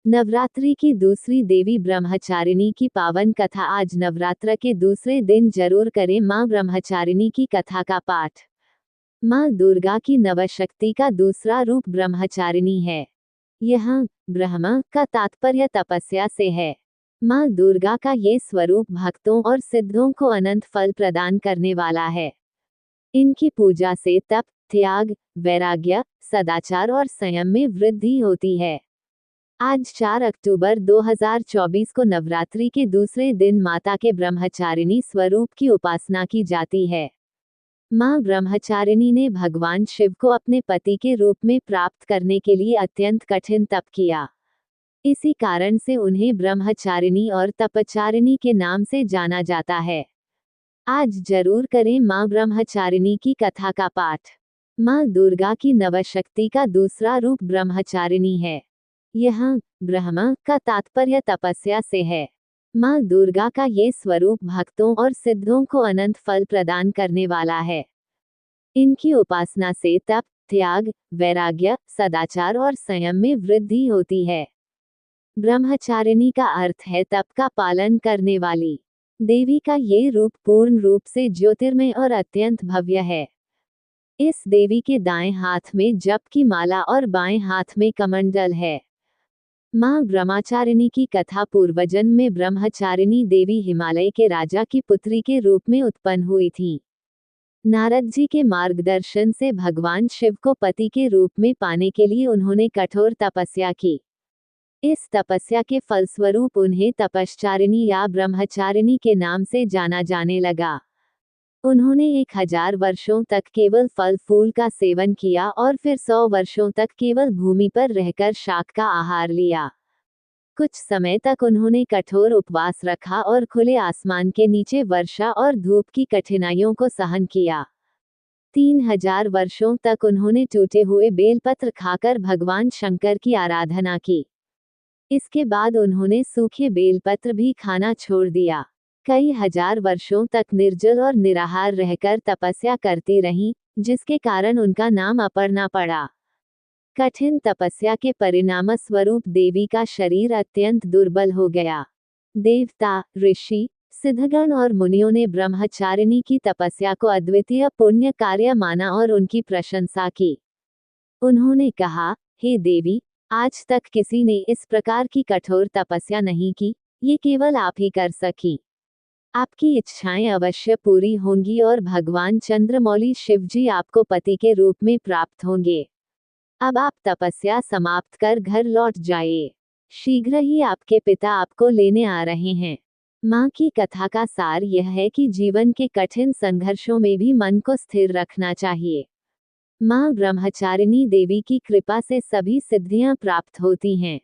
नवरात्रि की दूसरी देवी ब्रह्मचारिणी की पावन कथा। आज नवरात्र के दूसरे दिन जरूर करें मां ब्रह्मचारिणी की कथा का पाठ। मां दुर्गा की नवशक्ति का दूसरा रूप ब्रह्मचारिणी है। यहाँ ब्रह्म का तात्पर्य तपस्या से है। मां दुर्गा का ये स्वरूप भक्तों और सिद्धों को अनंत फल प्रदान करने वाला है। इनकी पूजा से तप, त्याग, वैराग्य, सदाचार और संयम में वृद्धि होती है। आज 4 अक्टूबर 2024 को नवरात्रि के दूसरे दिन माता के ब्रह्मचारिणी स्वरूप की उपासना की जाती है। मां ब्रह्मचारिणी ने भगवान शिव को अपने पति के रूप में प्राप्त करने के लिए अत्यंत कठिन तप किया। इसी कारण से उन्हें ब्रह्मचारिणी और तपचारिणी के नाम से जाना जाता है। आज जरूर करें मां ब्रह्मचारिणी की कथा का पाठ। मां दुर्गा की नवशक्ति का दूसरा रूप ब्रह्मचारिणी है। यहाँ ब्रह्म का तात्पर्य तपस्या से है। मां दुर्गा का ये स्वरूप भक्तों और सिद्धों को अनंत फल प्रदान करने वाला है। इनकी उपासना से तप, त्याग, वैराग्य, सदाचार और संयम में वृद्धि होती है। ब्रह्मचारिणी का अर्थ है तप का पालन करने वाली। देवी का ये रूप पूर्ण रूप से ज्योतिर्मय और अत्यंत भव्य है। इस देवी के दाएं हाथ में जप की माला और बाएं हाथ में कमंडल है। मां ब्रह्मचारिणी की कथा पूर्वजन्म में ब्रह्मचारिणी देवी हिमालय के राजा की पुत्री के रूप में उत्पन्न हुई थी। नारद जी के मार्गदर्शन से भगवान शिव को पति के रूप में पाने के लिए उन्होंने कठोर तपस्या की। इस तपस्या के फलस्वरूप उन्हें तपश्चारिणी या ब्रह्मचारिणी के नाम से जाना जाने लगा। उन्होंने 1000 वर्षों तक केवल फल फूल का सेवन किया और फिर 100 वर्षों तक केवल भूमि पर रहकर शाक का आहार लिया। कुछ समय तक उन्होंने कठोर उपवास रखा और खुले आसमान के नीचे वर्षा और धूप की कठिनाइयों को सहन किया। 3000 वर्षों तक उन्होंने टूटे हुए बेलपत्र खाकर भगवान शंकर की आराधना की। इसके बाद उन्होंने सूखे बेलपत्र भी खाना छोड़ दिया। कई हजार वर्षों तक निर्जल और निराहार रहकर तपस्या करती रहीं, जिसके कारण उनका नाम अपर्णा पड़ा। कठिन तपस्या के परिणाम स्वरूप देवी का शरीर अत्यंत दुर्बल हो गया। देवता, ऋषि, सिद्धगण और मुनियों ने ब्रह्मचारिणी की तपस्या को अद्वितीय पुण्य कार्य माना और उनकी प्रशंसा की। उन्होंने कहा, हे देवी, आज तक किसी ने इस प्रकार की कठोर तपस्या नहीं की, ये केवल आप ही कर सकी। आपकी इच्छाएं अवश्य पूरी होंगी और भगवान चंद्रमौली शिवजी आपको पति के रूप में प्राप्त होंगे। अब आप तपस्या समाप्त कर घर लौट जाइए। शीघ्र ही आपके पिता आपको लेने आ रहे हैं। मां की कथा का सार यह है कि जीवन के कठिन संघर्षों में भी मन को स्थिर रखना चाहिए। मां ब्रह्मचारिणी देवी की कृपा से सभी सिद्धियां प्राप्त होती हैं।